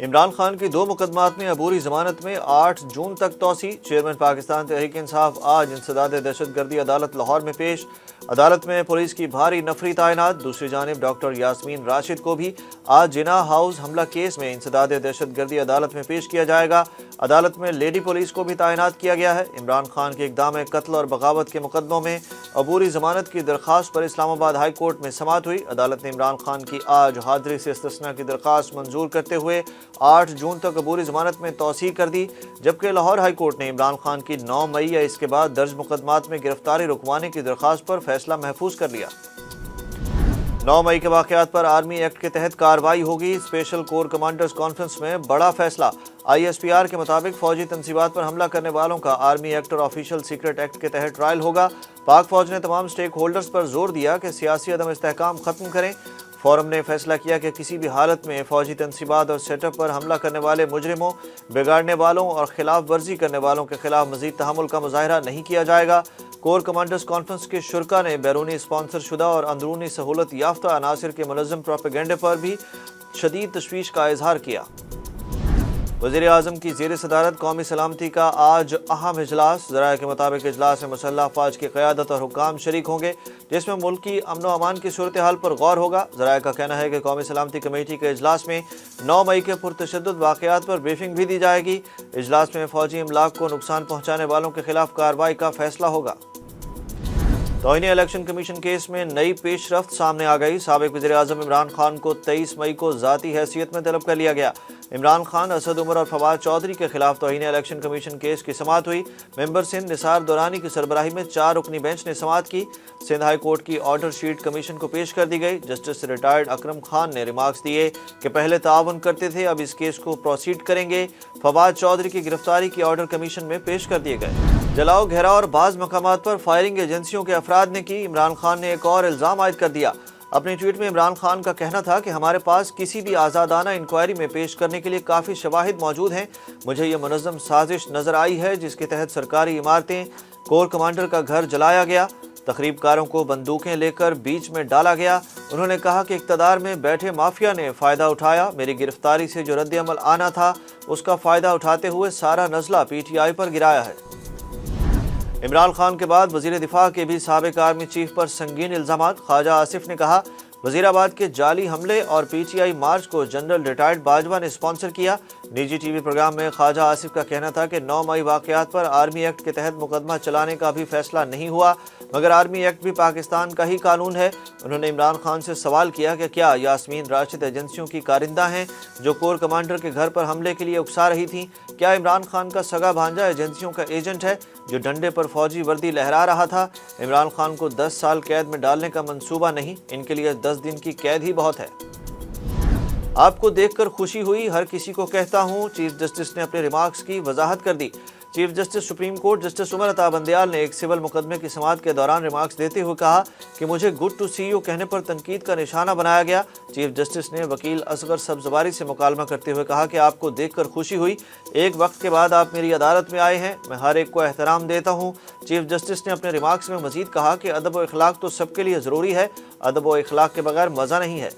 عمران خان کی 2 مقدمات میں عبوری ضمانت میں 8 جون تک توسیع۔ چیئرمین پاکستان تحریک انصاف آج انسداد دہشت گردی عدالت لاہور میں پیش۔ عدالت میں پولیس کی بھاری نفری تعینات۔ دوسری جانب ڈاکٹر یاسمین راشد کو بھی آج جناح ہاؤس حملہ کیس میں انسداد دہشت گردی عدالت میں پیش کیا جائے گا۔ عدالت میں لیڈی پولیس کو بھی تعینات کیا گیا ہے۔ عمران خان کے اقدام قتل اور بغاوت کے مقدموں میں عبوری ضمانت کی درخواست پر اسلام آباد ہائی کورٹ میں سماعت ہوئی۔ عدالت نے عمران خان کی آج حاضری سے استثناء کی درخواست منظور کرتے ہوئے 8 جون تک عبوری ضمانت میں توسیع کر دی، جبکہ لاہور ہائی کورٹ نے عمران خان کی 9 مئی یا اس کے بعد درج مقدمات میں گرفتاری رکوانے کی درخواست پر فیصلہ محفوظ کر لیا۔ 9 مئی کے واقعات پر آرمی ایکٹ کے تحت کارروائی ہوگی۔ اسپیشل کور کمانڈرز کانفرنس میں بڑا فیصلہ۔ ISPR کے مطابق فوجی تنصیبات پر حملہ کرنے والوں کا آرمی ایکٹ اور آفیشل سیکرٹ ایکٹ کے تحت ٹرائل ہوگا۔ پاک فوج نے تمام سٹیک ہولڈرز پر زور دیا کہ سیاسی عدم استحکام ختم کریں۔ فورم نے فیصلہ کیا کہ کسی بھی حالت میں فوجی تنصیبات اور سیٹ اپ پر حملہ کرنے والے مجرموں، بگاڑنے والوں اور خلاف ورزی کرنے والوں کے خلاف مزید تحمل کا مظاہرہ نہیں کیا جائے گا۔ کور کمانڈرز کانفرنس کے شرکاء نے بیرونی اسپانسر شدہ اور اندرونی سہولت یافتہ عناصر کے منظم پروپیگنڈے پر بھی شدید تشویش کا اظہار کیا۔ وزیر اعظم کی زیر صدارت قومی سلامتی کا آج اہم اجلاس۔ ذرائع کے مطابق اجلاس میں مسلح افواج کی قیادت اور حکام شریک ہوں گے، جس میں ملک کی امن و امان کی صورتحال پر غور ہوگا۔ ذرائع کا کہنا ہے کہ قومی سلامتی کمیٹی کے اجلاس میں 9 مئی کے پرتشدد واقعات پر بریفنگ بھی دی جائے گی۔ اجلاس میں فوجی املاک کو نقصان پہنچانے والوں کے خلاف کارروائی کا فیصلہ ہوگا۔ توہین الیکشن کمیشن کیس میں نئی پیش رفت سامنے آ گئی۔ سابق وزیر اعظم عمران خان کو 23 مئی کو ذاتی حیثیت میں طلب کر لیا گیا۔ عمران خان، اسد عمر اور فواد چودھری کے خلاف توہین الیکشن کمیشن کیس کی سماعت ہوئی۔ ممبر سندھ نثار دورانی کی سربراہی میں 4 رکنی بینچ نے سماعت کی۔ سندھ ہائی کورٹ کی آرڈر شیٹ کمیشن کو پیش کر دی گئی۔ جسٹس ریٹائرڈ اکرم خان نے ریمارکس دیے کہ پہلے تعاون کرتے تھے، اب اس کیس کو پروسیڈ کریں گے۔ فواد چودھری کی گرفتاری کی آرڈر کمیشن میں پیش کر دیے گئے۔ جلاؤ، گھیراؤ اور بعض مقامات پر فائرنگ ایجنسیوں کے افراد نے کی۔ عمران خان نے ایک اور الزام عائد کر دیا۔ اپنے ٹویٹ میں عمران خان کا کہنا تھا کہ ہمارے پاس کسی بھی آزادانہ انکوائری میں پیش کرنے کے لیے کافی شواہد موجود ہیں۔ مجھے یہ منظم سازش نظر آئی ہے جس کے تحت سرکاری عمارتیں، کور کمانڈر کا گھر جلایا گیا، تخریب کاروں کو بندوقیں لے کر بیچ میں ڈالا گیا۔ انہوں نے کہا کہ اقتدار میں بیٹھے مافیا نے فائدہ اٹھایا۔ میری گرفتاری سے جو رد عمل آنا تھا اس کا فائدہ اٹھاتے ہوئے سارا نزلہ PTI پر گرایا ہے۔ عمران خان کے بعد وزیر دفاع کے بھی سابق آرمی چیف پر سنگین الزامات۔ خواجہ آصف نے کہا وزیر آباد کے جعلی حملے اور PTI مارچ کو جنرل ریٹائرڈ باجوہ نے اسپانسر کیا۔ نجی ٹی وی پروگرام میں خواجہ آصف کا کہنا تھا کہ 9 مئی واقعات پر آرمی ایکٹ کے تحت مقدمہ چلانے کا بھی فیصلہ نہیں ہوا، مگر آرمی ایکٹ بھی پاکستان کا ہی قانون ہے۔ انہوں نے عمران خان سے سوال کیا کہ کیا یاسمین راشد ایجنسیوں کی کارندہ ہیں جو کور کمانڈر کے گھر پر حملے کے لیے اکسا رہی تھیں؟ کیا عمران خان کا سگا بھانجا ایجنسیوں کا ایجنٹ ہے جو ڈنڈے پر فوجی وردی لہرا رہا تھا؟ عمران خان کو 10 سال قید میں ڈالنے کا منصوبہ نہیں، ان کے لیے 10 دن کی قید ہی بہت ہے۔ آپ کو دیکھ کر خوشی ہوئی، ہر کسی کو کہتا ہوں، چیف جسٹس نے اپنے ریمارکس کی وضاحت کر دی۔ Chief justice supreme court justice Umar Ata Bandial نے ایک سول مقدمے کی سماعت کے دوران ریمارکس دیتے ہوئے کہا کہ مجھے گڈ ٹو سی یو کہنے پر تنقید کا نشانہ بنایا گیا۔ چیف جسٹس نے وکیل اصغر سبزواری سے مکالمہ کرتے ہوئے کہا کہ آپ کو دیکھ کر خوشی ہوئی، ایک وقت کے بعد آپ میری عدالت میں آئے ہیں، میں ہر ایک کو احترام دیتا ہوں۔ چیف جسٹس نے اپنے ریمارکس میں مزید کہا کہ ادب و اخلاق تو سب کے لیے ضروری ہے، ادب و اخلاق کے بغیر مزہ نہیں ہے۔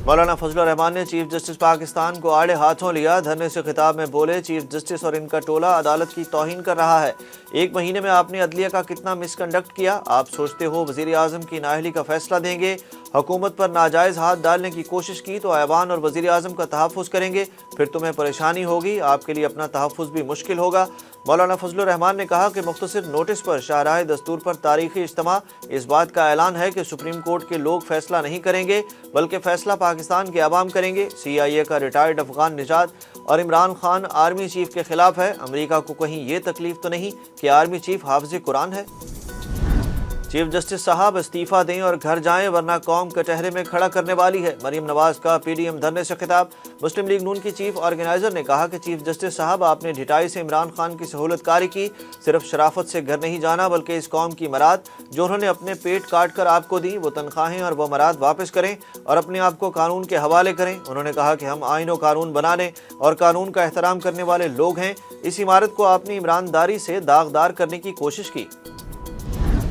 مولانا فضل الرحمان نے چیف جسٹس پاکستان کو آڑے ہاتھوں لیا۔ دھرنے سے خطاب میں بولے چیف جسٹس اور ان کا ٹولہ عدالت کی توہین کر رہا ہے۔ 1 مہینے میں آپ نے عدلیہ کا کتنا مس کنڈکٹ کیا؟ آپ سوچتے ہو وزیر اعظم کی نااہلی کا فیصلہ دیں گے؟ حکومت پر ناجائز ہاتھ ڈالنے کی کوشش کی تو ایوان اور وزیر اعظم کا تحفظ کریں گے، پھر تمہیں پریشانی ہوگی، آپ کے لیے اپنا تحفظ بھی مشکل ہوگا۔ مولانا فضل الرحمان نے کہا کہ مختصر نوٹس پر شاہراہ دستور پر تاریخی اجتماع اس بات کا اعلان ہے کہ سپریم کورٹ کے لوگ فیصلہ نہیں کریں گے بلکہ فیصلہ پاکستان کے عوام کریں گے۔ CIA کا ریٹائرڈ افغان نژاد اور عمران خان آرمی چیف کے خلاف ہے۔ امریکہ کو کہیں یہ تکلیف تو نہیں کہ آرمی چیف حافظ قرآن ہے؟ چیف جسٹس صاحب استعفیٰ دیں اور گھر جائیں ورنہ قوم کٹہرے میں کھڑا کرنے والی ہے۔ مریم نواز کا PDM دھرنے سے خطاب۔ مسلم لیگ نون کی چیف آرگنائزر نے کہا کہ چیف جسٹس صاحب آپ نے ڈھٹائی سے عمران خان کی سہولت کاری کی، صرف شرافت سے گھر نہیں جانا بلکہ اس قوم کی مراد جو انہوں نے اپنے پیٹ کاٹ کر آپ کو دی وہ تنخواہیں اور وہ مراد واپس کریں اور اپنے آپ کو قانون کے حوالے کریں۔ انہوں نے کہا کہ ہم آئین و قانون بنانے اور قانون کا احترام کرنے والے لوگ ہیں، اس عمارت کو آپ نے عمرانداری سے داغدار کرنے کی کوشش کی۔